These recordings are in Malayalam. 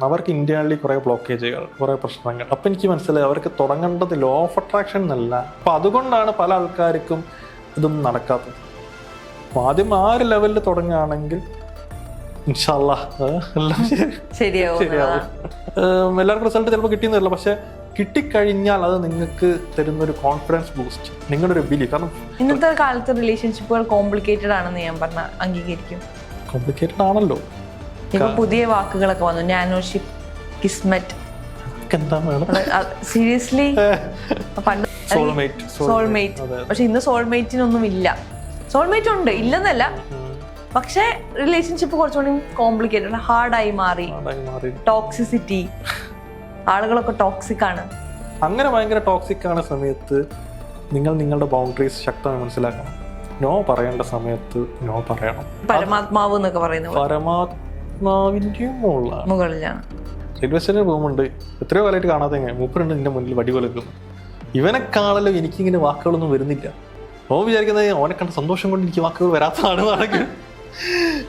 അവർക്ക് ഇന്റേണലി കുറേ ബ്ലോക്കേജുകൾ, കുറേ പ്രശ്നങ്ങൾ. അപ്പം എനിക്ക് മനസ്സിലായി അവർക്ക് തുടങ്ങേണ്ടത് ലോ ഓഫ് അട്രാക്ഷൻ എന്നല്ല. അപ്പം അതുകൊണ്ടാണ് പല ആൾക്കാർക്കും ഇതൊന്നും നടക്കാത്തത്. അപ്പം ആദ്യം ആ ഒരു ലെവലിൽ തുടങ്ങുകയാണെങ്കിൽ ഇൻഷാ അല്ലാഹ് എല്ലാം ശരിയാവും. എല്ലാവർക്കും റിസൾട്ട് ചിലപ്പോൾ കിട്ടിയെന്ന് വരില്ല, പക്ഷെ കിട്ടിക്കഴിഞ്ഞാൽ അത് നിങ്ങൾക്ക് തരുന്നൊരു കോൺഫിഡൻസ് ബൂസ്റ്റ്, നിങ്ങളുടെ ഒരു ബിലീഫ്. കാരണം ഇന്നത്തെ കാലത്ത് റിലേഷൻഷിപ്പുകൾ കോംപ്ലിക്കേറ്റഡ് ആണെന്ന് ഞാൻ പറഞ്ഞ അംഗീകരിക്കും. കോംപ്ലിക്കേറ്റഡ് ആണല്ലോ. ഇപ്പൊ പുതിയ വാക്കുകളൊക്കെ വന്നു, നാനോഷിപ്പ്, കിസ്മറ്റ്, എന്താ വേണം, സീരിയസ്ലി പണ്ട് സോൾമേറ്റ്. പക്ഷെ ഇന്ന് സോൾമേറ്റിനൊന്നും ഇല്ല. സോൾമേറ്റ് ഉണ്ട്, ഇല്ലെന്നല്ല, പക്ഷെ റിലേഷൻഷിപ്പ് കുറച്ചുകൂടി കോംപ്ലിക്കേറ്റഡ്, ഹാർഡായി മാറി. ടോക്സിസിറ്റി, ആളുകളൊക്കെ ടോക്സിക് ആണ്. അങ്ങനെ ഭയങ്കര ടോക്സിക് ആണ് സമയത്ത് നിങ്ങൾ നിങ്ങളുടെ ബൗണ്ടറീസ് ശക്തമായി മനസ്സിലാക്കണം. നോ പറയേണ്ട സമയത്ത് നോ പറയണം. പരമാത്മാവ് എന്നൊക്കെ പറയുന്നത് പരമാത്മാവിന്റെയും മുകളിലാണ്. റെയിൽവേ സ്റ്റേഷനിൽ പോകുമ്പോണ്ട് എത്രയോ കാലമായിട്ട് കാണാതെ മൂപ്പരുണ്ട് നിന്റെ മുന്നിൽ വടി കൊലക്കുന്നു. ഇവനെ കാണല്ലോ എനിക്കിങ്ങനെ വാക്കുകളൊന്നും വരുന്നില്ല. ഓൻ വിചാരിക്കുന്നത് ഓനെ കണ്ട സന്തോഷം കൊണ്ട് എനിക്ക് വാക്കുകൾ വരാത്തതാണെന്നാണെങ്കിൽ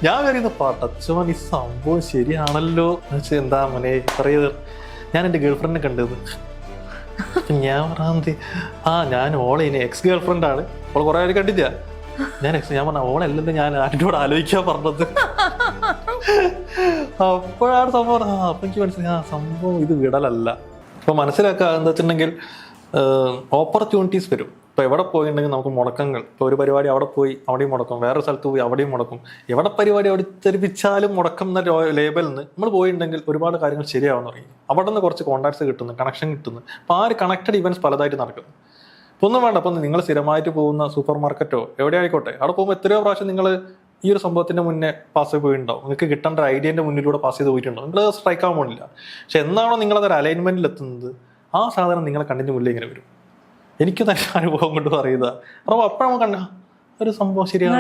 ഞാൻ വിചാരിക്കുന്ന പടച്ചോൻ ഈ സംഭവം ശരിയാണല്ലോ എന്ന് വെച്ചാൽ എന്താ മോനെ പറയുന്നത്. ഞാൻ എൻ്റെ ഗേൾ ഫ്രണ്ടിനെ കണ്ടത്, ഞാൻ പറഞ്ഞത് ഞാൻ ഓളെ ഇനി എക്സ് ഗേൾ ഫ്രണ്ടാണ്, അവൾ കുറേ ആരും കണ്ടില്ല. ഞാൻ പറഞ്ഞ ഓളല്ലല്ലോ ഞാൻ ആരോട് ആലോചിക്കാൻ പറഞ്ഞത്. അപ്പോഴാണ് സംഭവം. അപ്പൊ എനിക്ക് മനസ്സിലായി സംഭവം ഇത് വിടലല്ല. അപ്പൊ മനസ്സിലാക്കുക എന്താ വെച്ചിട്ടുണ്ടെങ്കിൽ ഓപ്പർച്യൂണിറ്റീസ് വരും. ഇപ്പൊ എവിടെ പോയിട്ടുണ്ടെങ്കിൽ നമുക്ക് മുടക്കങ്ങൾ, ഇപ്പൊ ഒരു പരിപാടി അവിടെ പോയി അവിടെയും മുടക്കും, വേറൊരു സ്ഥലത്ത് പോയി അവിടെയും മുടക്കും, എവിടെ പരിപാടി അവതരിപ്പിച്ചാലും മുടക്കം എന്ന ലേബലിൽ നിന്ന് നമ്മൾ പോയിട്ടുണ്ടെങ്കിൽ ഒരുപാട് കാര്യങ്ങൾ ശരിയാവുന്ന തുടങ്ങി. അവിടെ നിന്ന് കുറച്ച് കോൺടാക്ട്സ് കിട്ടുന്നു, കണക്ഷൻ കിട്ടുന്നു. അപ്പൊ ആ ഒരു കണക്റ്റഡ് ഇവന്റ്സ് പലതായിട്ട് നടക്കുന്നു. ഇപ്പൊ ഒന്നും വേണ്ട, അപ്പം നിങ്ങൾ സ്ഥിരമായിട്ട് പോകുന്ന സൂപ്പർ മാർക്കറ്റോ എവിടെ ആയിക്കോട്ടെ, അവിടെ പോകുമ്പോൾ എത്രയോ പ്രാവശ്യം നിങ്ങൾ ഈ ഒരു സംഭവത്തിന്റെ മുന്നേ പാസ് ചെയ്ത് പോയിട്ടുണ്ടാവും. നിങ്ങൾക്ക് കിട്ടേണ്ട ഒരു ഐഡിയന്റെ മുന്നിലൂടെ പാസ് ചെയ്ത് പോയിട്ടുണ്ടാവും. നിങ്ങൾ സ്ട്രൈക്ക് ആവാൻ പോകുന്നില്ല. പക്ഷെ എന്നാണോ നിങ്ങളതൊരു അലൈൻമെന്റിൽ എത്തുന്നത് ആ സാധനം നിങ്ങളെ കണ്ണിന് മുന്നിൽ ഇങ്ങനെ വരും. എനിക്ക് തന്നെ അനുഭവം കൊണ്ട് പറയുക. അപ്പോൾ അപ്പോഴാണ് കണ്ട ഒരു സംഭവം ശരിയാണ്.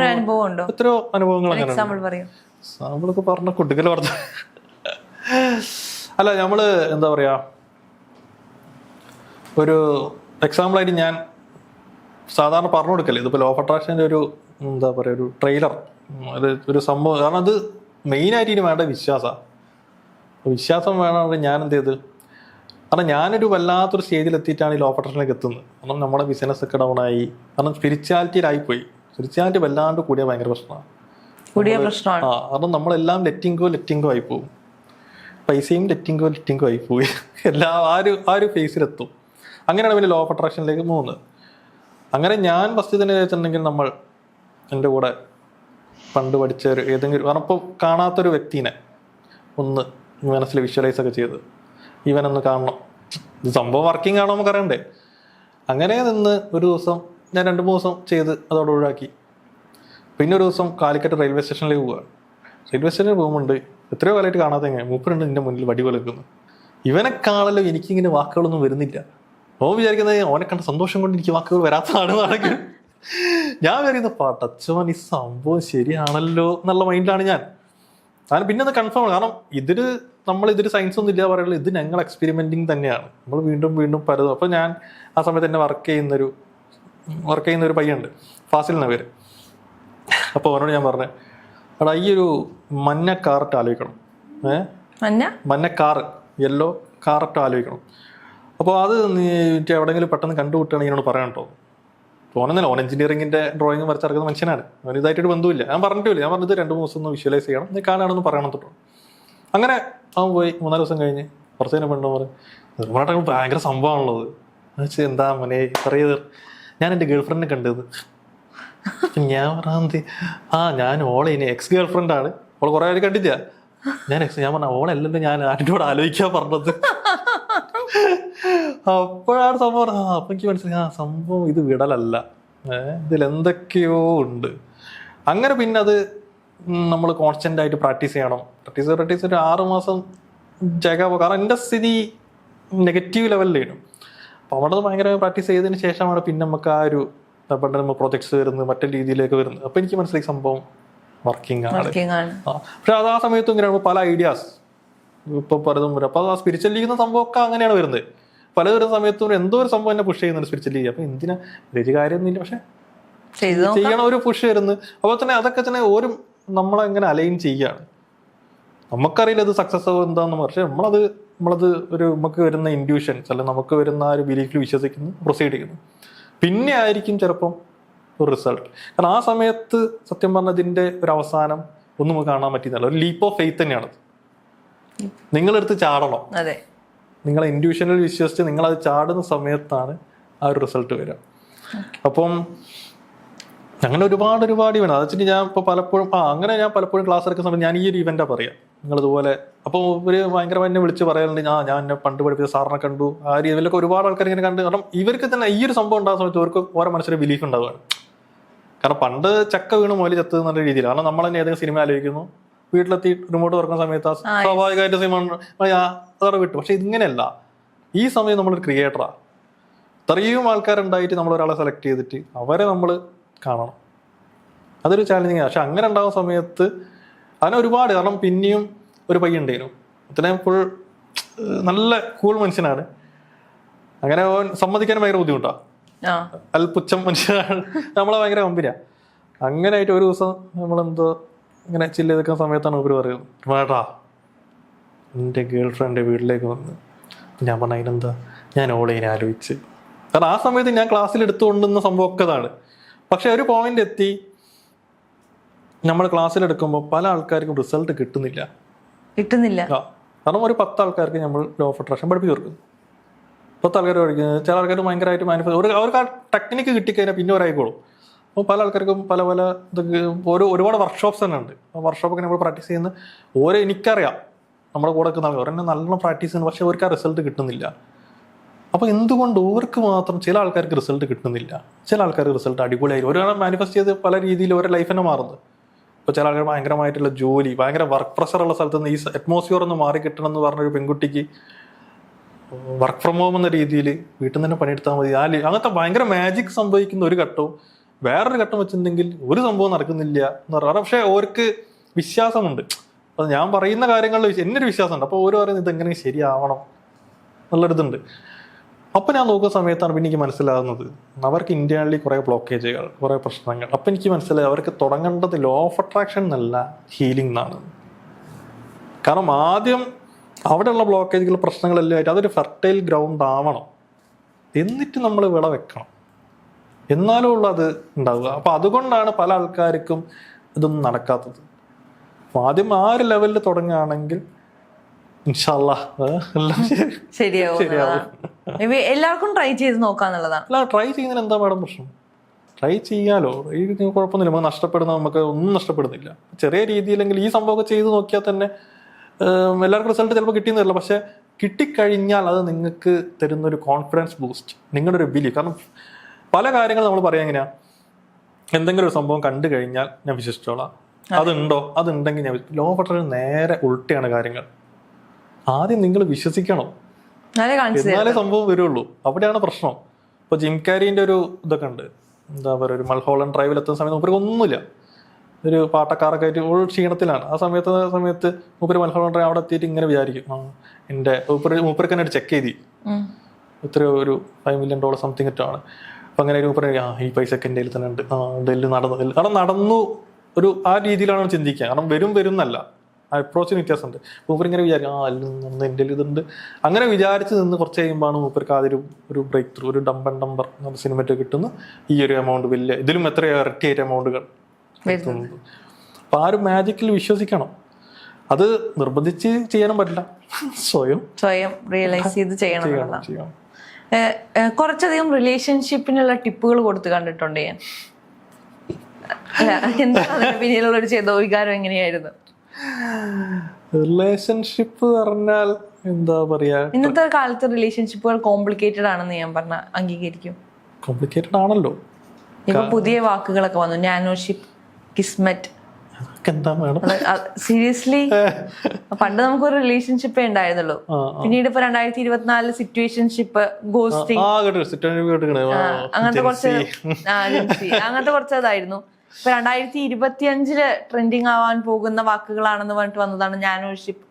എത്രയോ അനുഭവങ്ങൾ അങ്ങനെ നമ്മളൊക്കെ പറഞ്ഞ കുട്ടികൾ പറഞ്ഞ അല്ല. നമ്മള് എന്താ പറയാ, ഒരു എക്സാമ്പിളായിട്ട് ഞാൻ സാധാരണ പറഞ്ഞു കൊടുക്കല്ലേ, ഇതിപ്പോൾ ലോ ഓഫ് അട്രാക്ഷൻ്റെ ഒരു എന്താ പറയുക ഒരു ട്രെയിലർ, അത് ഒരു സംഭവം. കാരണം അത് മെയിനായിട്ട് ഇനി വേണ്ട വിശ്വാസം വേണം. ഞാൻ എന്ത് ചെയ്ത്, കാരണം ഞാനൊരു വല്ലാത്തൊരു സ്റ്റേജിൽ എത്തിയിട്ടാണ് ഈ ലോ ഓഫ് അട്രാക്ഷനിലേക്ക് എത്തുന്നത്. കാരണം നമ്മുടെ ബിസിനസ് ഒക്കെ ഡൗൺ ആയി, കാരണം സ്പിരിച്വാലിറ്റിയിലായിപ്പോയി. സ്പിരിച്വാലിറ്റി വല്ലാണ്ട് കൂടിയ ഭയങ്കര പ്രശ്നമാണ്. കാരണം നമ്മളെല്ലാം ലെറ്റിംഗോ ആയി പോകും. പൈസയും ലെറ്റിംഗോ ആയി പോയി. എല്ലാ ആ ഒരു ഫേസിലെത്തും. അങ്ങനെയാണ് പിന്നെ ലോ ഓഫ് അട്രാക്ഷനിലേക്ക് പോകുന്നത്. അങ്ങനെ ഞാൻ ഫസ്റ്റ് തന്നെ വെച്ചിട്ടുണ്ടെങ്കിൽ നമ്മൾ എൻ്റെ കൂടെ പണ്ട് പഠിച്ച ഒരു ഏതെങ്കിലും, കാരണം ഇപ്പോൾ കാണാത്തൊരു വ്യക്തിനെ ഒന്ന് മനസ്സിൽ വിഷ്വലൈസ് ഒക്കെ ചെയ്ത് ഇവനൊന്ന് കാണണം, ഇത് സംഭവം വർക്കിംഗ് ആണോ നമുക്ക് അറിയണ്ടേ. അങ്ങനെ നിന്ന് ഒരു ദിവസം ഞാൻ 2-3 ദിവസം ചെയ്ത് അതോടെ ഒഴിവാക്കി. പിന്നെ ഒരു ദിവസം കാലിക്കറ്റ് റെയിൽവേ സ്റ്റേഷനിലേക്ക് പോവുക. റെയിൽവേ സ്റ്റേഷനിൽ പോകുമ്പോണ്ട് എത്രയോ കാലമായിട്ട് കാണാതെ മൂപ്പരുണ്ട് നിന്റെ മുന്നിൽ വടി കൊലക്കുന്നു. ഇവനെ കാണല്ലോ എനിക്കിങ്ങനെ വാക്കുകളൊന്നും വരുന്നില്ല. ഓൻ വിചാരിക്കുന്നത് ഓനെ കണ്ട സന്തോഷം കൊണ്ട് എനിക്ക് വാക്കുകൾ വരാത്തതാണെന്നാണെങ്കിൽ ഞാൻ വിചാരിക്കുന്നത് പടച്ചോൻ ഈ സംഭവം ശരിയാണല്ലോ എന്നുള്ള മൈൻഡിലാണ് ഞാൻ. കാരണം പിന്നെ അത് കൺഫേം ആണ്. കാരണം ഇതിൽ സയൻസ് ഒന്നും ഇല്ല പറയുള്ളൂ, ഇത് ഞങ്ങൾ എക്സ്പെരിമെന്റിങ് തന്നെയാണ്. നമ്മൾ വീണ്ടും പലതും. അപ്പോൾ ഞാൻ ആ സമയത്ത് എന്നെ വർക്ക് ചെയ്യുന്ന ഒരു പയ്യുണ്ട്, ഫാസിൽ എന്ന പേര്. അപ്പോൾ അവനോട് ഞാൻ പറഞ്ഞു, എടാ ഈ ഒരു മഞ്ഞ കാറിട്ട് ആലോചിക്കണം, മഞ്ഞ കാറ്, യെല്ലോ കാറിട്ട് ആലോചിക്കണം. അപ്പോൾ അത് നീ എവിടെയെങ്കിലും പെട്ടെന്ന് കണ്ടുപിട്ടുകയാണെങ്കിൽ എന്നോട് പറയാൻ കേട്ടോ. ഓനെന്നല്ല, ഓൺ എഞ്ചിനീയറിംഗിന്റെ ഡ്രോയിങ് വരച്ചിറക്കുന്ന മനുഷ്യനാണ്. അവൻ ഇതായിട്ടൊരു ബന്ധമില്ല. ഞാൻ പറഞ്ഞിട്ടില്ല, ഞാൻ പറഞ്ഞത് 2-3 ദിവസം ഒന്ന് വിഷ്വലൈസ് ചെയ്യണം, നീ കാണാണെന്ന് പറയണം തൊട്ടോ. അങ്ങനെ അവൻ പോയി. 3-4 ദിവസം കഴിഞ്ഞ് കുറച്ച് നേരം പെണ്ണോ പറയും ഭയങ്കര സംഭവമാണുള്ളത്. എന്നുവെച്ചാൽ എന്താ മോനെ പറയുന്നത്, ഞാൻ എൻ്റെ ഗേൾ ഫ്രണ്ടിനെ കണ്ടത്. ഞാൻ പറഞ്ഞത് ഞാൻ ഓളെ ഇനി എക്സ് ഗേൾ ഫ്രണ്ടാണ്, അവൾ കുറേ ആരും കണ്ടില്ല. ഞാൻ പറഞ്ഞ ഓളല്ലല്ലോ ഞാൻ ആരോട് ആലോചിക്കാൻ പറഞ്ഞത്. അപ്പോഴാണ് സംഭവം. അപ്പൊ എനിക്ക് മനസ്സിലായി സംഭവം ഇത് വിടലല്ല, ഇതിലെന്തൊക്കെയോ ഉണ്ട്. അങ്ങനെ പിന്നെ അത് നമ്മൾ കോൺസ്റ്റന്റ് ആയിട്ട് പ്രാക്ടീസ് ചെയ്യണം. പ്രാക്ടീസ് ഒരു 6 മാസം ജഗാവോ. കാരണം എൻ്റെ സ്ഥിതി നെഗറ്റീവ് ലെവലിലായിരുന്നു. അപ്പോൾ അവിടെ ഭയങ്കര പ്രാക്ടീസ് ചെയ്തതിന് ശേഷമാണ് പിന്നെ നമുക്ക് ആ ഒരു പ്രോജക്ട്സ് വരുന്നത്, മറ്റേ രീതിയിലേക്ക് വരുന്നത്. അപ്പൊ എനിക്ക് മനസ്സിലായി സംഭവം വർക്കിംഗ് ആണ്. പക്ഷെ അത് ആ സമയത്തും ഇങ്ങനെയാണ് പല ഐഡിയാസ് ഇപ്പൊ പലതും വരും. അപ്പൊ ആ സ്പിരിച്വൽ ലീഗുന്ന സംഭവമൊക്കെ അങ്ങനെയാണ് വരുന്നത്. പലതരം സമയത്തും എന്തോ ഒരു സംഭവം എന്നെ പുഷ് ചെയ്യുന്നുണ്ട് സ്പിരിച്വൽ ലീഗ്. അപ്പൊ എന്തിനാ വലിയ കാര്യമൊന്നുമില്ല, പക്ഷെ ചെയ്യണ ഒരു പുഷ് വരുന്നത്. അപ്പോൾ തന്നെ അതൊക്കെ തന്നെ നമ്മളെങ്ങനെ അലൈൻ ചെയ്യാണ്. നമുക്കറിയില്ല ഇത് സക്സസ് ആവും എന്താണെന്ന്. പക്ഷെ നമ്മളത് നമുക്ക് വരുന്ന ഇൻഡ്യൂഷൻസ് അല്ലെങ്കിൽ നമുക്ക് വരുന്ന ആ ഒരു ബിലീഫിൽ വിശ്വസിക്കുന്നു, പ്രൊസീഡ് ചെയ്യുന്നു. പിന്നെ ആയിരിക്കും ചിലപ്പം ഒരു റിസൾട്ട്. കാരണം ആ സമയത്ത് സത്യം പറഞ്ഞതിൻ്റെ ഒരു അവസാനം ഒന്നും നമുക്ക് കാണാൻ പറ്റുന്നില്ല. ഒരു ലീപ്പ് ഓഫ് ഫെയ്ത്ത് തന്നെയാണത്. നിങ്ങളെടുത്ത് ചാടണം. അതെ, നിങ്ങളെ ഇൻഡ്യൂഷനിൽ വിശ്വസിച്ച് നിങ്ങളത് ചാടുന്ന സമയത്താണ് ആ ഒരു റിസൾട്ട് വരിക. അപ്പം അങ്ങനെ ഒരുപാട് വേണം. അത് വെച്ചിട്ട് ഞാൻ ഇപ്പോൾ പലപ്പോഴും ഞാൻ പലപ്പോഴും ക്ലാസ് എടുക്കുന്ന സമയത്ത് ഞാൻ ഈ ഒരു ഇവൻ്റാണ് പറയാം. നിങ്ങളിതുപോലെ അപ്പോൾ ഇവർ ഭയങ്കരമായി എന്നെ വിളിച്ച് പറയാറുണ്ട്, ഞാൻ എന്നെ പണ്ട് പഠിപ്പിച്ച സാറിനെ കണ്ടു. ആ രീതിയിലൊക്കെ ഒരുപാട് ആൾക്കാർ ഇങ്ങനെ കണ്ട്. കാരണം ഇവർക്ക് തന്നെ ഈ ഒരു സംഭവം ഉണ്ടാകുന്ന സമയത്ത് അവർക്ക് ഓരോ മനസ്സിലെ ബിലീഫ് ഉണ്ടാവുകയാണ്. കാരണം പണ്ട് ചക്ക വീണ് മുതൽ ചത്ത് എന്നുള്ള രീതിയിൽ. കാരണം നമ്മൾ തന്നെ ഏതെങ്കിലും സിനിമ ആലോചിക്കുന്നു, വീട്ടിലെത്തി റിമോട്ട് തുറക്കുന്ന സമയത്ത് സ്വാഭാവികമായിട്ട് സിനിമ അതവിടെ വിട്ടു. പക്ഷെ ഇങ്ങനെയല്ല. ഈ സമയം നമ്മളൊരു ക്രിയേറ്ററാണ്. ഇത്രയും ആൾക്കാരുണ്ടായിട്ട് നമ്മൾ ഒരാളെ സെലക്ട് ചെയ്തിട്ട് അവരെ നമ്മൾ കാണണം. അതൊരു ചാലഞ്ചിങ്. പക്ഷെ അങ്ങനെ ഉണ്ടാകുന്ന സമയത്ത് അതിനെ ഒരുപാട്. കാരണം പിന്നെയും ഒരു പയ്യുണ്ടായിരുന്നു, ഇത്രയും ഫുൾ നല്ല കൂൾ മനുഷ്യനാണ്. അങ്ങനെ സമ്മതിക്കാനും ഭയങ്കര ബുദ്ധിമുട്ടാണ്. അൽപുച്ഛം മനുഷ്യനാണ്. നമ്മളെ ഭയങ്കര കമ്പനിയാ. അങ്ങനെ ആയിട്ട് ഒരു ദിവസം നമ്മളെന്തോ ഇങ്ങനെ ചില്ല് ചെയ്തിരിക്കുന്ന സമയത്താണ് ഇവർ പറയുന്നത്, വേട്ടാ എൻ്റെ ഗേൾ ഫ്രണ്ട് വീട്ടിലേക്ക് വന്ന്. ഞാൻ പറഞ്ഞ അതിനെന്താ, ഞാൻ ഓൺലൈൻ ആലോചിച്ച്. കാരണം ആ സമയത്ത് ഞാൻ ക്ലാസ്സിൽ എടുത്തുകൊണ്ടുന്ന സംഭവമൊക്കെ ഇതാണ്. പക്ഷെ ഒരു പോയിന്റ് എത്തി, നമ്മൾ ക്ലാസ്സിലെടുക്കുമ്പോൾ പല ആൾക്കാർക്കും റിസൾട്ട് കിട്ടുന്നില്ല. കാരണം ഒരു 10 ആൾക്കാർക്ക് നമ്മൾ ലോ ഓഫ് അട്രാക്ഷൻ പഠിപ്പിച്ച് കൊടുക്കുന്നു. 10 ആൾക്കാർ പഠിക്കുന്നത്. ചില ആൾക്കാർ ഭയങ്കരമായിട്ട് മാനിഫെസ്റ്റ് അവർക്ക് ആ ടെക്നിക്ക് കിട്ടിക്കഴിഞ്ഞാൽ പിന്നെ ഒരായിക്കോളും. അപ്പോൾ പല ആൾക്കാർക്കും പല ഇതൊക്കെ ഒരുപാട് വർക്ക്ഷോപ്സ് തന്നെ ഉണ്ട്. ആ വർക്ക്ഷോപ്പൊക്കെ നമ്മൾ പ്രാക്ടീസ് ചെയ്യുന്ന എനിക്കറിയാം നമ്മുടെ കൂടെ നിൽക്കുന്ന ആൾക്കാർ എന്നെ നല്ലോണം പ്രാക്ടീസ് ചെയ്യുന്നു. പക്ഷെ അവർക്ക് ആ റിസൾട്ട് കിട്ടുന്നില്ല. അപ്പോൾ എന്തുകൊണ്ട് ഓർക്ക് മാത്രം ചില ആൾക്കാർക്ക് റിസൾട്ട് കിട്ടുന്നില്ല, ചില ആൾക്കാർക്ക് റിസൾട്ട് അടിപൊളിയായി ഒരാളെ മാനിഫെസ്റ്റ് ചെയ്ത് പല രീതിയിൽ ഓരോ ലൈഫ് തന്നെ മാറുന്നത്. ഇപ്പോൾ ചില ആൾക്കാർ ഭയങ്കരമായിട്ടുള്ള ജോലി, ഭയങ്കര വർക്ക് പ്രഷറുള്ള സ്ഥലത്ത് നിന്ന് ഈ അറ്റ്മോസ്ഫിയർ ഒന്ന് മാറി കിട്ടണം എന്ന് പറഞ്ഞൊരു പെൺകുട്ടിക്ക് വർക്ക് ഫ്രം ഹോം എന്ന രീതിയിൽ വീട്ടിൽ നിന്ന് തന്നെ പണിയെടുത്താൽ മതി. അങ്ങനത്തെ ഭയങ്കര മാജിക് സംഭവിക്കുന്ന ഒരു ഘട്ടവും വേറൊരു ഘട്ടം വെച്ചിട്ടുണ്ടെങ്കിൽ ഒരു സംഭവം നടക്കുന്നില്ല എന്ന് പറഞ്ഞാൽ. പക്ഷേ ഓർക്ക് വിശ്വാസമുണ്ട്. അത് ഞാൻ പറയുന്ന കാര്യങ്ങളിൽ എന്നൊരു വിശ്വാസമുണ്ട്. അപ്പോൾ ഓരോ പറയുന്നത് ഇതെങ്ങനെ ശരിയാവണം എന്നുള്ളൊരിതുണ്ട്. അപ്പം ഞാൻ നോക്കുന്ന സമയത്താണ് പിന്നെ എനിക്ക് മനസ്സിലാകുന്നത് അവർക്ക് ഇന്റേണലി കുറേ ബ്ലോക്കേജുകൾ, കുറേ പ്രശ്നങ്ങൾ. അപ്പം എനിക്ക് മനസ്സിലായി അവർക്ക് തുടങ്ങേണ്ടത് ലോ ഓഫ് അട്രാക്ഷൻ എന്നല്ല, ഹീലിംഗ് എന്നാണ്. കാരണം ആദ്യം അവിടെയുള്ള ബ്ലോക്കേജുകൾ, പ്രശ്നങ്ങളെല്ലാം ആയിട്ട് അതൊരു ഫെർട്ടൈൽ ഗ്രൗണ്ട് ആവണം. എന്നിട്ട് നമ്മൾ വിള വെക്കണം, എന്നാലും ഉള്ള അത് ഉണ്ടാവുക. അപ്പം അതുകൊണ്ടാണ് പല ആൾക്കാർക്കും ഇതൊന്നും നടക്കാത്തത്. അപ്പം ആദ്യം ആ ഒരു ലെവലിൽ തുടങ്ങുകയാണെങ്കിൽ ഇൻഷാ അല്ലാഹ് എല്ലാം ശരിയാവും. എല്ലാവർക്കും ട്രൈ ചെയ്ത് നോക്കാന്നുള്ളതാണ്. അല്ല, ട്രൈ ചെയ്യുന്നതിന് എന്താ മാഡം പ്രശ്നം? ട്രൈ ചെയ്യാലോ, ഈ കുഴപ്പമൊന്നുമില്ല. നമുക്ക് നഷ്ടപ്പെടുന്ന നമുക്ക് ഒന്നും നഷ്ടപ്പെടുന്നില്ല. ചെറിയ രീതിയിലെങ്കിൽ ഈ സംഭവമൊക്കെ ചെയ്ത് നോക്കിയാൽ തന്നെ എല്ലാവർക്കും റിസൾട്ട് ചിലപ്പോൾ കിട്ടിയെന്നില്ല. പക്ഷെ കിട്ടിക്കഴിഞ്ഞാൽ അത് നിങ്ങൾക്ക് തരുന്നൊരു കോൺഫിഡൻസ് ബൂസ്റ്റ്, നിങ്ങളുടെ ഒരു ബിലീഫ്. കാരണം പല കാര്യങ്ങൾ നമ്മൾ പറയാം എങ്ങനെയാണ്, എന്തെങ്കിലും ഒരു സംഭവം കണ്ടു കഴിഞ്ഞാൽ ഞാൻ വിശ്വസിച്ചോളാം, അതുണ്ടോ, അതുണ്ടെങ്കിൽ ഞാൻ. ലോ ഓഫ് അട്രാക്ഷൻ നേരെ ഉൾട്ടയാണ് കാര്യങ്ങൾ. ആദ്യം നിങ്ങൾ വിശ്വസിക്കണം, എന്നാലേ സംഭവം വരുള്ളൂ. അവിടെയാണ് പ്രശ്നം. ഇപ്പൊ ജിം കാരിന്റെ ഒരു ഇതൊക്കെ ഉണ്ട്, എന്താ പറയുക, ഒരു മൾഹോളൻഡ് ഡ്രൈവിൽ എത്തുന്ന സമയത്ത് മൂപ്പർക്ക് ഒന്നുമില്ല, ഒരു പാട്ടക്കാരൊക്കെ ആയിട്ട് ഒരു ക്ഷീണത്തിലാണ്. ആ സമയത്ത് മൂപ്പര് മൾഹോളൻഡ് ഡ്രൈവ് അവിടെ എത്തിയിട്ട് ഇങ്ങനെ വിചാരിക്കും, എൻ്റെ മൂപ്പർക്ക് തന്നെ ചെക്ക് ചെയ്തി എത്രയോ ഒരു $5 million സംതിങ് ഒറ്റാണ്. അപ്പം അങ്ങനെ മൂപ്പര് ഈ പൈസ ഒക്കെ എൻ്റെ തന്നെ ഉണ്ട്, ഡെല്ല് നടന്നു ഒരു ആ രീതിയിലാണ് ചിന്തിക്കുക. കാരണം വരും എന്നല്ല, അപ്രോച്ചിന് വ്യത്യാസമുണ്ട്. മൂപ്പർ ഇങ്ങനെ വിചാരിക്കും എൻ്റെ ഇതുണ്ട്. അങ്ങനെ വിചാരിച്ച് നിന്ന് കുറച്ച് കഴിയുമ്പോഴാണ് മൂപ്പർക്ക് ഒരു ബ്രേക്ക് ത്രൂ, ഒരു ഡംബർ സിനിമറ്റ് കിട്ടുന്നു. ഈ ഒരു എമൗണ്ട് വലിയ ഇതിലും എത്രയോ ഇരട്ടിയായിട്ട് എമൗണ്ടുകൾ എത്തുന്നത്. അപ്പം ആ ഒരു മാജിക്കിൽ വിശ്വസിക്കണം. അത് നിർബന്ധിച്ച് ചെയ്യാനും പറ്റില്ല, സ്വയം റിയലൈസ് ചെയ്ത് ചെയ്യണം. കുറച്ചധികം റിലേഷൻഷിപ്പിനുള്ള ടിപ്പുകൾ കൊടുത്ത് കണ്ടിട്ടുണ്ട് ഞാൻ. എന്താണ് പിന്നിലുള്ള ഒരു ചെയ്ത വികാരം എങ്ങനെയായിരുന്നു? റിലേഷൻഷിപ്പ് പറഞ്ഞാൽ എന്താ പറയാ, ഇന്നത്തെ കാലത്ത് റിലേഷൻഷിപ്പുകൾ കോംപ്ലിക്കേറ്റഡ് ആണെന്ന് ഞാൻ അംഗീകരിക്കും. കോംപ്ലിക്കേറ്റഡ് ആണല്ലോ. ഇപ്പൊ പുതിയ വാക്കുകളൊക്കെ വന്നു, നാനോഷിപ്പ്, കിസ്മറ്റ്. സീരിയസ്ലി പണ്ട് നമുക്കൊരു റിലേഷൻഷിപ്പേ ഉണ്ടായിരുന്നുള്ളൂ. പിന്നീട് ഇപ്പൊ 2024 സിറ്റുവേഷൻഷിപ്പ്, ഗോസ്റ്റിംഗ്, അങ്ങനത്തെ കുറച്ച് ഇതായിരുന്നു. ഇപ്പൊ 2025 ട്രെൻഡിങ് ആവാൻ പോകുന്ന വാക്കുകളാണെന്ന് പറഞ്ഞിട്ട് വന്നതാണ് നാനോഷിപ്പ്,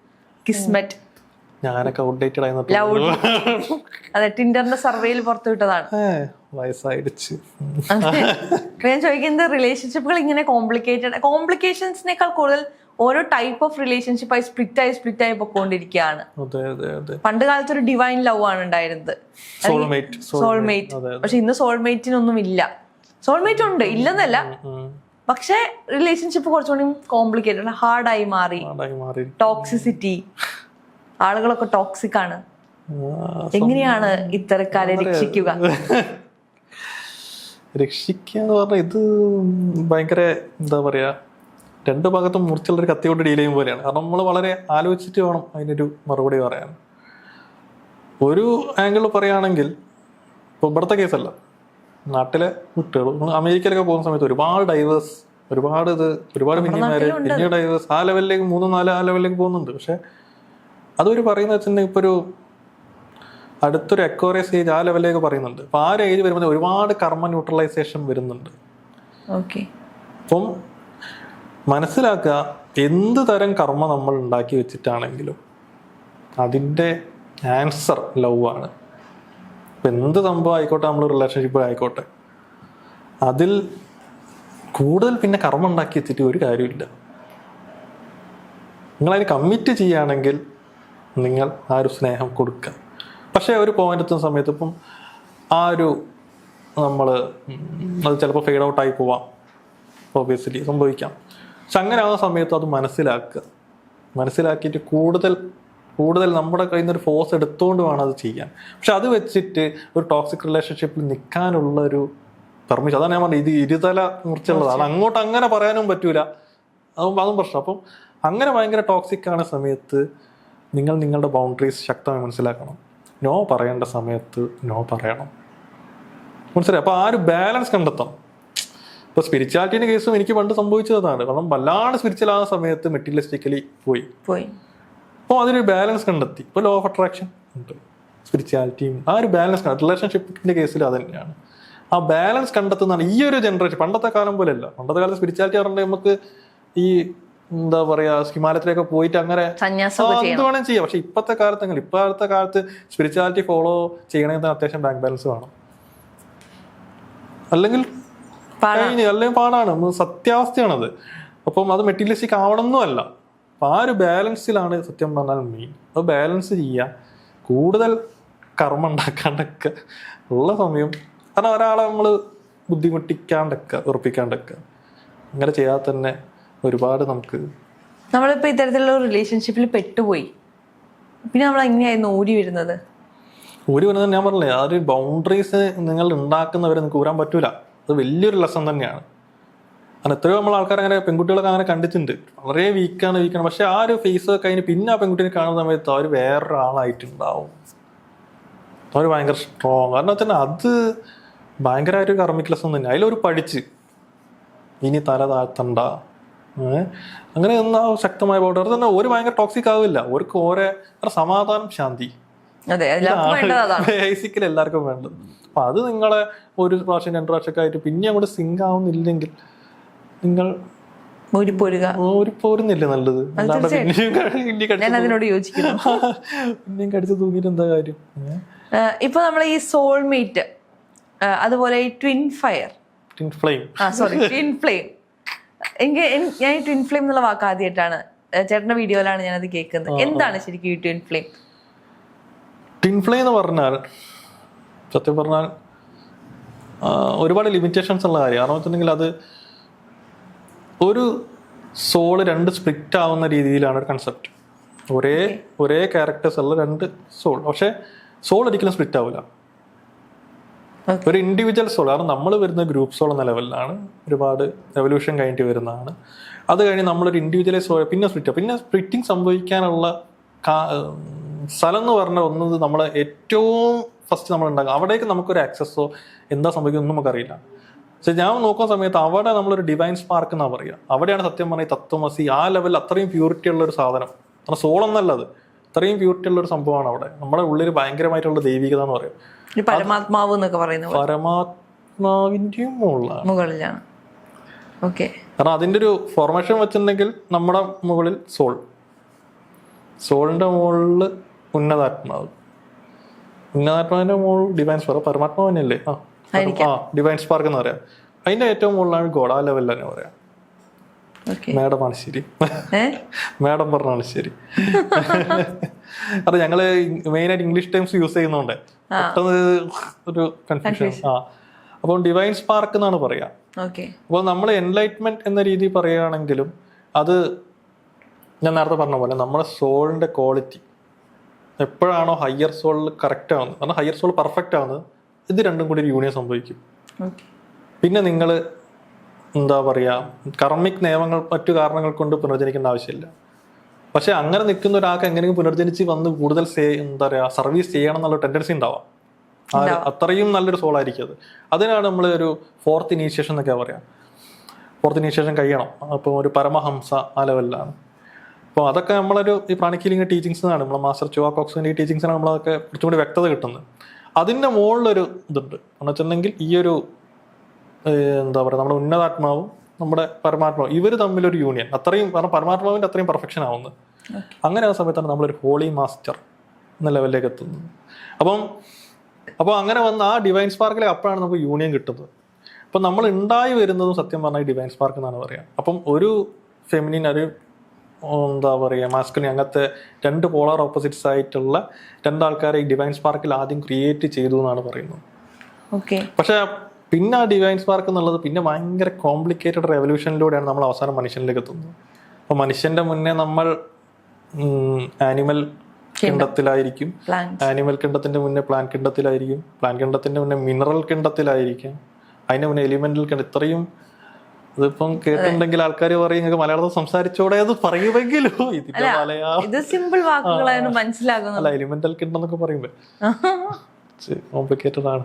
കിസ്മറ്റ്. ഞാനൊക്കെ ഔട്ട്ഡേറ്റഡ് ആയി. അതെ, ടിൻഡറിന്റെ സർവേയിൽ പുറത്തുവിട്ടതാണ്. ഞാൻ ചോദിക്കുന്നത്, റിലേഷൻഷിപ്പുകൾ ഇങ്ങനെ കോംപ്ലിക്കേഷൻസിനേക്കാൾ കൂടുതൽ ഓരോ ടൈപ്പ് ഓഫ് റിലേഷൻഷിപ്പായി സ്പ്ലിറ്റ് ആയി പൊക്കോണ്ടിരിക്കുകയാണ്. അതെ അതെ അതെ. പണ്ട് കാലത്ത് ഒരു ഡിവൈൻ ലവ് ആണ് ഉണ്ടായിരുന്നത്, സോൾമേറ്റ്. പക്ഷെ ഇന്ന് സോൾമേറ്റിനൊന്നും ഇല്ല. സോൾമേറ്റ് ഉണ്ട്, ഇല്ലെന്നല്ല, പക്ഷെ റിലേഷൻഷിപ്പ് കുറച്ചുകൂടി കോംപ്ലിക്കേറ്റഡ്, ഹാർഡായി മാറി. ടോക്സിസിറ്റി, ആളുകളൊക്കെ ടോക്സിക് ആണ്. എങ്ങനെയാണ് ഇത്തരക്കാരെ രക്ഷിക്കുക? രക്ഷിക്കാന്ന് പറഞ്ഞാൽ ഇത് ഭയങ്കര എന്താ പറയാ, രണ്ടു ഭാഗത്തും മുറിച്ചുള്ളൊരു കത്തി കൊണ്ട് ഡീൽ ചെയ്യും പോലെയാണ്. കാരണം നമ്മൾ വളരെ ആലോചിച്ചിട്ട് വേണം അതിനൊരു മറുപടി പറയാൻ. ഒരു ആംഗിൾ പറയുകയാണെങ്കിൽ ഇപ്പോൾ ഇവിടുത്തെ കേസല്ല, നാട്ടിലെ കുട്ടികൾ അമേരിക്കയിലൊക്കെ പോകുന്ന സമയത്ത് ഒരുപാട് ഡൈവേഴ്സ്, ഒരുപാട് പിന്നെ ഡൈവേഴ്സ് ആ ലെവലിലേക്ക് 3-4 ആ ലെവലിലേക്ക് പോകുന്നുണ്ട്. പക്ഷെ അതൊരു പറയുന്നത് വെച്ചിട്ടുണ്ടെങ്കിൽ ഇപ്പോൾ ഒരു അടുത്തൊരു എക്വയറിയസ് ഏജ് ആ ലെവലിലേക്ക് പറയുന്നുണ്ട്. അപ്പോൾ ആ ഒരു ഏജ് വരുമ്പോൾ ഒരുപാട് കർമ്മ ന്യൂട്രലൈസേഷൻ വരുന്നുണ്ട്. അപ്പം മനസ്സിലാക്കുക, എന്ത് തരം കർമ്മ നമ്മൾ ഉണ്ടാക്കി വെച്ചിട്ടാണെങ്കിലും അതിൻ്റെ ആൻസർ ലവ് ആണ്. ഇപ്പം എന്ത് സംഭവം ആയിക്കോട്ടെ, നമ്മൾ റിലേഷൻഷിപ്പ് ആയിക്കോട്ടെ, അതിൽ കൂടുതൽ പിന്നെ കർമ്മം ഉണ്ടാക്കി വെച്ചിട്ട് ഒരു കാര്യമില്ല. നിങ്ങളതിന് കമ്മിറ്റ് ചെയ്യുകയാണെങ്കിൽ നിങ്ങൾ ആ ഒരു സ്നേഹം കൊടുക്കുക. പക്ഷേ ഒരു പോയിന്റ് എത്തുന്ന സമയത്ത് ഇപ്പം ആ ഒരു നമ്മൾ അത് ചിലപ്പോൾ ഫെയ്ഡ് ഔട്ടായി പോവാം, ഒബിയസ്ലി സംഭവിക്കാം. പക്ഷെ അങ്ങനെ ആവുന്ന സമയത്ത് അത് മനസ്സിലാക്കിയിട്ട് കൂടുതൽ നമ്മുടെ കയ്യിൽ നിന്ന് ഒരു ഫോഴ്സ് എടുത്തുകൊണ്ട് വേണം അത് ചെയ്യാൻ. പക്ഷെ അത് വെച്ചിട്ട് ഒരു ടോക്സിക് റിലേഷൻഷിപ്പിൽ നിൽക്കാനുള്ളൊരു പെർമിഷൻ, അതാണ് ഞാൻ പറഞ്ഞത്, ഇത് ഇരുതല മുറിച്ചുള്ളത്. അത് അങ്ങോട്ട് അങ്ങനെ പറയാനും പറ്റൂല, അതും പ്രശ്നം. അപ്പം അങ്ങനെ ഭയങ്കര ടോക്സിക് ആയ സമയത്ത് നിങ്ങൾ നിങ്ങളുടെ ബൗണ്ടറീസ് ശക്തമായി മനസ്സിലാക്കണം. നോ പറയേണ്ട സമയത്ത് നോ പറയണം, മനസ്സിലായി? അപ്പോൾ ആ ഒരു ബാലൻസ് കണ്ടെത്തണം. ഇപ്പോൾ സ്പിരിച്വാലിറ്റീൻ്റെ കേസും എനിക്ക് പണ്ട് സംഭവിച്ചതാണ്. കാരണം വല്ലാണ്ട് സ്പിരിച്വൽ ആകുന്ന സമയത്ത് മെറ്റീരിയലിസ്റ്റിക്കലി പോയി. അപ്പോൾ അതിനൊരു ബാലൻസ് കണ്ടെത്തി. ഇപ്പോൾ ലോ ഓഫ് അട്രാക്ഷൻ ഉണ്ട്, സ്പിരിച്വാലിറ്റിയും ആ ഒരു ബാലൻസ് റിലേഷൻഷിപ്പിൻ്റെ കേസിൽ അത് തന്നെയാണ്. ആ ബാലൻസ് കണ്ടെത്തുന്നതാണ് ഈ ഒരു ജനറേഷൻ. പണ്ടത്തെ കാലം പോലെയല്ല. പണ്ടത്തെ കാലത്ത് സ്പിരിച്വാലിറ്റി പറഞ്ഞാൽ നമുക്ക് ഈ എന്താ പറയാ, ഹിമാലയത്തിലൊക്കെ പോയിട്ട് അങ്ങനെ എന്ത് വേണം ചെയ്യാം. പക്ഷെ ഇപ്പോഴത്തെ കാലത്ത് സ്പിരിച്വാലിറ്റി ഫോളോ ചെയ്യണമെങ്കിൽ അത്യാവശ്യം ബാങ്ക് ബാലൻസ് വേണം, അല്ലെങ്കിൽ പാടാണ്, സത്യാവസ്ഥയാണത്. അപ്പം അത് മെറ്റീരിയലിസ്റ്റിക് ആവണമെന്നും അല്ല. അപ്പം ആ ഒരു ബാലൻസിലാണ് സത്യം പറഞ്ഞാൽ മെയിൻ. അത് ബാലൻസ് ചെയ്യുക, കൂടുതൽ കർമ്മം ഉണ്ടാക്കാണ്ടൊക്കെ ഉള്ള സമയം. കാരണം ഒരാളെ നമ്മൾ ബുദ്ധിമുട്ടിക്കാണ്ടൊക്കെ ഉറപ്പിക്കാണ്ടൊക്കെ അങ്ങനെ ചെയ്യാതെ തന്നെ ഒരുപാട് നമ്മളിപ്പോൾ ഇത്തരത്തിലുള്ള റിലേഷൻഷിപ്പിൽ പെട്ടുപോയി, പിന്നെ നമ്മൾ എങ്ങനെയായിരുന്നു ഊരി വരുന്നത്? ഞാൻ പറഞ്ഞില്ലേ, ആ ഒരു ബൗണ്ടറീസ് നിങ്ങൾ ഉണ്ടാക്കുന്നവരെ നിങ്ങൾക്ക് ഊരാൻ പറ്റൂല. അത് വലിയൊരു ലെസൺ തന്നെയാണ്. കാരണം എത്രയോ നമ്മൾ ആൾക്കാർ അങ്ങനെ പെൺകുട്ടികളൊക്കെ അങ്ങനെ കണ്ടിട്ടുണ്ട്, വളരെ വീക്കാണ്. പക്ഷെ ആ ഒരു ഫേസ് ഒക്കെ കഴിഞ്ഞ് പിന്നെ ആ പെൺകുട്ടിനെ കാണുന്ന സമയത്ത് അവർ വേറൊരാളായിട്ടുണ്ടാവും. അവർ ഭയങ്കര സ്ട്രോങ്. കാരണം വെച്ചാൽ അത് ഭയങ്കരമായൊരു കർമ്മിക് ലെസൺ തന്നെ. അതിലൊരു പഠിച്ച് ഇനി തല താഴ്ത്തണ്ട, അങ്ങനെ ഒന്നാ ശക്തമായ ബോർഡർ തന്നെ. ഒരു ഭയങ്കര ടോക്സിക് ആവില്ല, ഓർക്ക് ഓരോ സമാധാനം, ശാന്തി, ബേസിക്കലി എല്ലാവർക്കും വേണ്ടത്. അപ്പൊ അത് നിങ്ങളെ ഒരു പ്രാവശ്യം 2 പ്രാവശ്യമൊക്കെ ആയിട്ട് പിന്നെ അങ്ങോട്ട് സിങ്ക് ആവുന്നില്ലെങ്കിൽ നിങ്ങൾ പോരുന്നില്ലേ നല്ലത്? പിന്നെയും കടിച്ചു തൂങ്ങിട്ട് എന്താ കാര്യം? ഇപ്പൊ നമ്മളെ ഈ സോൾമേറ്റ്, അതുപോലെ ഈ ട്വിൻ ഫ്ലെയിം, ഞാൻ ഈ ട്വിൻ ഫ്ലെയിം എന്നുള്ള വാക്ക് ആദ്യമായിട്ടാണ് ചേട്ടന്റെ വീഡിയോയിലാണ് ഞാനത് കേൾക്കുന്നത്. എന്താണ് ശരിക്കും ഈ ട്വിൻ ഫ്ലെയിം? ട്വിൻ ഫ്ലെയിം എന്ന് പറഞ്ഞാൽ സത്യം പറഞ്ഞാൽ ഒരുപാട് ലിമിറ്റേഷൻസ് ഉള്ള കാര്യം. കാരണം വെച്ചിട്ടുണ്ടെങ്കിൽ അത് ഒരു സോള് 2 സ്പ്ലിറ്റ് ആവുന്ന രീതിയിലാണ് ഒരു കൺസെപ്റ്റ്. ഒരേ ക്യാരക്ടേഴ്സ് ഉള്ള 2 സോൾ. പക്ഷെ സോൾ ഒരിക്കലും സ്പ്ലിറ്റ് ആവില്ല. ഒരു ഇൻഡിവിജ്വൽ സോൾ. കാരണം നമ്മൾ വരുന്ന ഗ്രൂപ്പ് സോൾ എന്ന ലെവലിലാണ്, ഒരുപാട് എവല്യൂഷൻ കഴിഞ്ഞിട്ട് വരുന്നതാണ്. അത് കഴിഞ്ഞ് നമ്മളൊരു ഇൻഡിവിജ്വലൈസ് സോൾ പിന്നെ സ്പ്ലിറ്റിംഗ് സംഭവിക്കാനുള്ള സ്ഥലം എന്ന് പറഞ്ഞാൽ ഒന്നത് നമ്മൾ ഏറ്റവും ഫസ്റ്റ് നമ്മൾ ഉണ്ടാകും. അവിടേക്ക് നമുക്കൊരു ആക്സസോ എന്താ സംഭവിക്കുന്നൊന്നും നമുക്കറിയില്ല. പക്ഷെ ഞാൻ നോക്കുന്ന സമയത്ത് അവിടെ നമ്മളൊരു ഡിവൈൻ സ്പാർക്ക് എന്നാണ് പറയുക. അവിടെയാണ് സത്യം പറഞ്ഞാൽ തത്വമസി ആ ലെവലിൽ അത്രയും പ്യൂരിറ്റി ഉള്ള ഒരു സാധനം. കാരണം സോൾ എന്നല്ല, അത് അത്രയും പ്യൂരിറ്റി ഉള്ള ഒരു സംഭവമാണ് അവിടെ. നമ്മുടെ ഉള്ളിൽ ഭയങ്കരമായിട്ടുള്ള ദൈവികത എന്ന് പറയും. പരമാത്മാവ് എന്നൊക്കെ പറയുന്നത് പരമാത്മാവിന്റെയും മുകളിലാണ്. കാരണം അതിന്റെ ഒരു ഫോർമേഷൻ വെച്ചിട്ടുണ്ടെങ്കിൽ നമ്മുടെ മുകളിൽ സോളിന്റെ മുകളിൽ ഉന്നതാത്മാവിന്റെ മുകളിൽ ഡിവൈൻ സ്പാർക്ക്, പരമാത്മാവ് തന്നെയല്ലേ? ഡിവൈൻ സ്പാർക്ക് എന്ന് പറയാം. അതിന്റെ ഏറ്റവും മുകളിലാണ് ഗോഡ്, ആ ലെവലിൽ തന്നെ പറയാം. മാഡമാണ് ശരി, മാഡം പറഞ്ഞാണ് ശരി. അത് ഞങ്ങള് മെയിനായിട്ട് ഇംഗ്ലീഷ് ടേംസ് യൂസ് ചെയ്യുന്നോണ്ട് പെട്ടെന്ന് ഒരു കൺഫ്യൂഷൻ. അപ്പോൾ ഡിവൈൻ സ്പാർക്ക് എന്നാണ് പറയാ. അപ്പോൾ നമ്മൾ എൻലൈറ്റ്മെന്റ് എന്ന രീതി പറയുകയാണെങ്കിലും അത് ഞാൻ നേരത്തെ പറഞ്ഞ പോലെ നമ്മുടെ സോളിന്റെ ക്വാളിറ്റി എപ്പോഴാണോ ഹയർ സോളിൽ കറക്റ്റ് ആവുന്നത്, കാരണം ഹയർ സോൾ പെർഫെക്റ്റ് ആവുന്നത്, ഇത് രണ്ടും കൂടി ഒരു യൂണിയൻ സംഭവിക്കും. പിന്നെ നിങ്ങൾ എന്താ പറയുക, കർമ്മിക് നിയമങ്ങൾ മറ്റു കാരണങ്ങൾ കൊണ്ട് പുനർജനിക്കേണ്ട ആവശ്യമില്ല. പക്ഷെ അങ്ങനെ നിൽക്കുന്ന ഒരാൾക്ക് എങ്ങനെയും പുനർജനിച്ച് വന്ന് കൂടുതൽ എന്താ പറയുക സർവീസ് ചെയ്യണം എന്നുള്ള ടെൻഡൻസി ഉണ്ടാവാം. അത്രയും നല്ലൊരു സോൾ ആയിരിക്കും അത്. അതിനാണ് നമ്മൾ ഒരു ഫോർത്ത് ഇനീഷ്യേഷൻ എന്നൊക്കെ പറയാം. ഫോർത്ത് ഇനീഷ്യേഷൻ കഴിയണം. അപ്പോൾ ഒരു പരമഹംസ ആ ലെവലിലാണ്. അപ്പോൾ അതൊക്കെ നമ്മളൊരു ഈ പ്രാണിക് ഹീലിംഗ് ടീച്ചിങ്സിനാണ്, നമ്മളെ മാസ്റ്റർ ചുവാ കോക്സിന്റെ ഈ ടീച്ചിങ്സിനാണ് നമ്മളതൊക്കെ കുറച്ചും കൂടി വ്യക്തത കിട്ടുന്നത്. അതിൻ്റെ മുകളിലൊരു ഇതുണ്ട് എന്ന് വെച്ചിട്ടുണ്ടെങ്കിൽ ഈ ഒരു എന്താ പറയുക, നമ്മുടെ ഉന്നതാത്മാവും നമ്മുടെ പരമാത്മാവും ഇവർ തമ്മിലൊരു യൂണിയൻ അത്രയും, കാരണം പരമാത്മാവിൻ്റെ അത്രയും പെർഫെക്ഷൻ ആവുന്നത്. അങ്ങനെ ആ സമയത്താണ് നമ്മളൊരു ഹോളി മാസ്റ്റർ എന്ന ലെവലിലേക്ക് എത്തുന്നത്. അപ്പോൾ അങ്ങനെ വന്ന് ആ ഡിവൈൻ സ്പാർക്കിലേക്ക് അപ്പോഴാണ് നമുക്ക് യൂണിയൻ കിട്ടുന്നത്. അപ്പം നമ്മൾ ഉണ്ടായി വരുന്നതും സത്യം പറഞ്ഞാൽ ഡിവൈൻ സ്പാർക്ക് എന്നാണ് പറയുക. അപ്പം ഒരു ഫെമിനിൻ, ഒരു എന്താ പറയുക മാസ്കുലിൻ, അങ്ങനത്തെ രണ്ട് പോളാർ ഓപ്പോസിറ്റ്സ് ആയിട്ടുള്ള രണ്ടാൾക്കാരെ ഈ ഡിവൈൻ സ്പാർക്കിൽ ആദ്യം ക്രിയേറ്റ് ചെയ്തു എന്നാണ് പറയുന്നത്. പക്ഷെ പിന്നെ ആ ഡിവൈൻ സ്പാർക്ക് എന്നുള്ളത് പിന്നെ ഭയങ്കര കോംപ്ലിക്കേറ്റഡ് റെവല്യൂഷനിലൂടെയാണ് നമ്മൾ അവസാനം മനുഷ്യനിലേക്ക് എത്തുന്നത്. അപ്പോൾ മനുഷ്യന്റെ മുന്നേ നമ്മൾ ആനിമൽ കിണ്ടത്തിലായിരിക്കും, ആനിമൽ കിണ്ടത്തിന്റെ മുന്നേ പ്ലാൻ കിണ്ടത്തിലായിരിക്കും, പ്ലാൻ കിണ്ടത്തിന്റെ മുന്നേ മിനറൽ കിണ്ടത്തിലായിരിക്കും, അതിന്റെ മുന്നേ എലിമെന്റൽ കിണ്ടം. ഇത്രയും ഇതിപ്പം കേട്ടിട്ടുണ്ടെങ്കിൽ ആൾക്കാർ പറയും നിങ്ങൾക്ക് മലയാളത്തിൽ സംസാരിച്ചോടെ അത് പറയുമെങ്കിലും ഇതിന്റെ മലയാളം മനസ്സിലാകും. അല്ല, എലിമെന്റൽ കിണ്ടം എന്നൊക്കെ പറയുമ്പോ കോംപ്ലിക്കേറ്റഡ് ആണ്.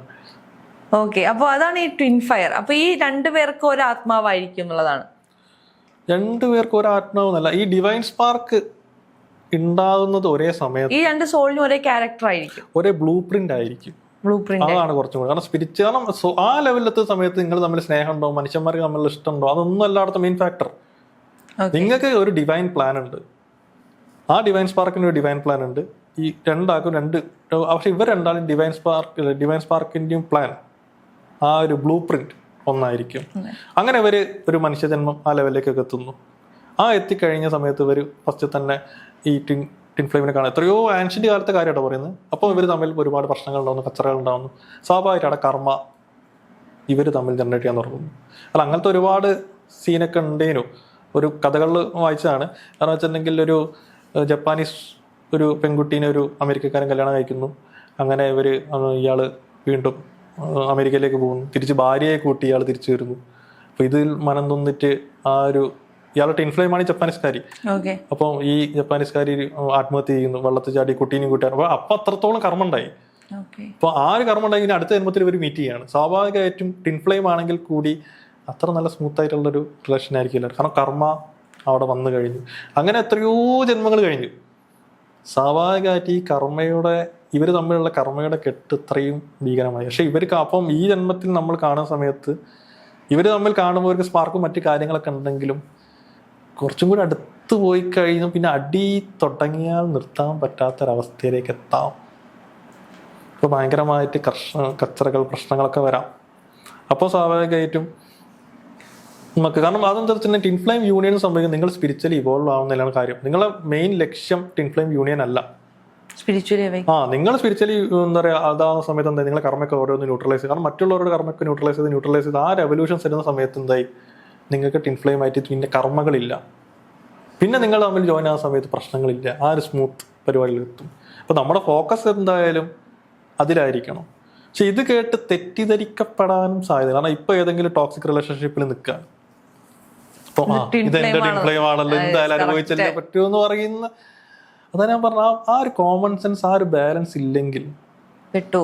ഓക്കെ, അപ്പൊ അതാണ് ഈ ട്വിൻ ഫയർ. അപ്പൊ ഈ രണ്ടുപേർക്ക് ഒരു ആത്മാവായിരിക്കും എന്നുള്ളതാണ്. രണ്ടുപേർക്ക് ഒരു ആത്മാവെന്നല്ല, ഈ ഡിവൈൻ സ്പാർക്ക് ഉണ്ടാകുന്നത് ഒരേ സമയത്ത്, ഈ രണ്ട് സോളിനും ഒരേ ക്യാരക്ടർ ആയിരിക്കും, ഒരേ ബ്ലൂ പ്രിന്റ് ആയിരിക്കും. അതാണ് കുറച്ചും കൂടി, കാരണം സ്പിരിറ്റ്, കാരണം ആ ലെവലിലെത്തുന്ന സമയത്ത് നിങ്ങൾ തമ്മിൽ സ്നേഹമുണ്ടോ, മനുഷ്യന്മാർക്ക് തമ്മിൽ ഇഷ്ടമുണ്ടോ, അതൊന്നും എല്ലായിടത്തും മെയിൻ ഫാക്ടർ. നിങ്ങൾക്ക് ഒരു ഡിവൈൻ പ്ലാൻ ഉണ്ട്, ആ ഡിവൈൻ സ്പാർക്കിന് ഒരു ഡിവൈൻ പ്ലാൻ ഉണ്ട്. ഈ രണ്ടാക്കും പക്ഷെ ഇവർ രണ്ടാളും ഡിവൈൻ സ്പാർക്കിന്റെയും പ്ലാൻ, ആ ഒരു ബ്ലൂ പ്രിന്റ് ഒന്നായിരിക്കും. അങ്ങനെ ഇവര് ഒരു മനുഷ്യജന്മം ആ ലെവലിലേക്കൊക്കെ എത്തുന്നു. ആ എത്തിക്കഴിഞ്ഞ സമയത്ത് ഇവർ ഫസ്റ്റ് തന്നെ ഈ ടിൻ ഫ്ലെയിമിനെ കാണാം. എത്രയോ ആൻഷ്യന്റ് കാലത്തെ കാര്യമായിട്ടോ പറയുന്നത്. അപ്പോൾ ഇവർ തമ്മിൽ ഒരുപാട് പ്രശ്നങ്ങൾ ഉണ്ടാവുന്നു, കച്ചറകൾ ഉണ്ടാവുന്നു. സ്വാഭാവികമായിട്ട് കർമ്മ ഇവർ തമ്മിൽ ജനറേറ്റ് ചെയ്യാൻ തുടങ്ങുന്നു. അല്ല, അങ്ങനത്തെ ഒരുപാട് സീനൊക്കെ ഉണ്ടേനു. ഒരു കഥകളിൽ വായിച്ചതാണ്. കാരണം വെച്ചിട്ടുണ്ടെങ്കിൽ ഒരു ജപ്പാനീസ് ഒരു പെൺകുട്ടീനെ ഒരു അമേരിക്കക്കാരൻ കല്യാണം കഴിക്കുന്നു. അങ്ങനെ ഇയാള് വീണ്ടും അമേരിക്കയിലേക്ക് പോകുന്നു. തിരിച്ച് ഭാര്യയെ കൂട്ടി ഇയാൾ തിരിച്ചു വരുന്നു. അപ്പൊ ഇതിൽ മനം തൊന്നിട്ട് ഇയാളുടെ ടിൻ ഫ്ലെയിമാണ് ഈ ജപ്പാനീസ്കാരി. അപ്പം ഈ ജപ്പാനീസ്കാരി ആത്മഹത്യ ചെയ്യുന്നു, വെള്ളത്തിൽ ചാടി കുട്ടീനെയും കൂട്ടിയാണ്. അപ്പൊ അത്രത്തോളം കർമ്മം ഉണ്ടായി. അപ്പൊ ആ ഒരു കർമ്മം ഉണ്ടായി അടുത്ത ജന്മത്തിൽ ഇവർ മീറ്റ് ചെയ്യാണ്. സ്വാഭാവികമായിട്ടും ടിൻ ഫ്ലെയിം ആണെങ്കിൽ കൂടി അത്ര നല്ല സ്മൂത്ത് ആയിട്ടുള്ളൊരു റിലേഷൻ ആയിരിക്കില്ല. കാരണം കർമ്മ അവിടെ വന്നു കഴിഞ്ഞു. അങ്ങനെ എത്രയോ ജന്മങ്ങൾ കഴിഞ്ഞു. സ്വാഭാവികമായിട്ട് ഈ ഇവർ തമ്മിലുള്ള കർമ്മയുടെ കെട്ട് ഇത്രയും ഭീകരമായി. പക്ഷെ ഇവർക്ക് അപ്പം ഈ ജന്മത്തിൽ നമ്മൾ കാണുന്ന സമയത്ത് ഇവർ തമ്മിൽ കാണുമ്പോൾ ഇവർക്ക് സ്പാർക്കും മറ്റു കാര്യങ്ങളൊക്കെ ഉണ്ടെങ്കിലും കുറച്ചും കൂടി അടുത്ത് പോയി കഴിഞ്ഞു പിന്നെ അടി തുടങ്ങിയാൽ നിർത്താൻ പറ്റാത്തൊരവസ്ഥയിലേക്ക് എത്താം. ഇപ്പോൾ ഭയങ്കരമായിട്ട് കച്ചറകൾ പ്രശ്നങ്ങളൊക്കെ വരാം. അപ്പോൾ സ്വാഭാവികമായിട്ടും നമുക്ക്, കാരണം അതെന്താ വെച്ചാൽ ടിൻ ഫ്ലെയിം യൂണിയൻ സംഭവിക്കുന്നത് നിങ്ങൾ സ്പിരിച്വലി ഇവോൾവ് ആവുന്നതിലാണ് കാര്യം. നിങ്ങളെ മെയിൻ ലക്ഷ്യം ടിൻ ഫ്ലെയിം യൂണിയൻ അല്ല. നിങ്ങൾ സ്പിരിച്വലി എന്താ പറയുക അതാവുന്ന സമയത്ത് എന്താ നിങ്ങളെ കർമ്മയൊക്കെ ഓരോന്ന് ന്യൂട്രലൈസ് ചെയ്ത്, കാരണം മറ്റുള്ളവരുടെ കർമ്മയൊക്കെ ന്യൂട്രലൈസ് ചെയ്ത് ആ റെവല്യൂഷൻസ് വരുന്ന സമയത്ത് എന്തായി നിങ്ങൾക്ക് ടിൻ ഫ്ലെയിം ആയിട്ട് പിന്നെ കർമ്മകളില്ല. പിന്നെ നിങ്ങൾ തമ്മിൽ ജോയിൻ ആകുന്ന സമയത്ത് പ്രശ്നങ്ങളില്ല. ആ ഒരു സ്മൂത്ത് പരിപാടിയിൽ എത്തും. അപ്പോൾ നമ്മുടെ ഫോക്കസ് എന്തായാലും അതിലായിരിക്കണം. പക്ഷെ ഇത് കേട്ട് തെറ്റിദ്ധരിക്കപ്പെടാനും സാധ്യത, കാരണം ഇപ്പൊ ഏതെങ്കിലും ടോക്സിക് റിലേഷൻഷിപ്പിൽ നിൽക്കുക, ഇപ്പൊ ഇതെന്റെ ടിൻ ഫ്ലെയിം ആണല്ലോ എന്തായാലും അനുഭവിച്ചല്ലേ പറ്റുമെന്ന് പറയുന്ന, അതാ ഞാൻ പറഞ്ഞ ആ ഒരു കോമൺ സെൻസ്, ആ ഒരു ബാലൻസ് ഇല്ലെങ്കിൽ പെട്ടു.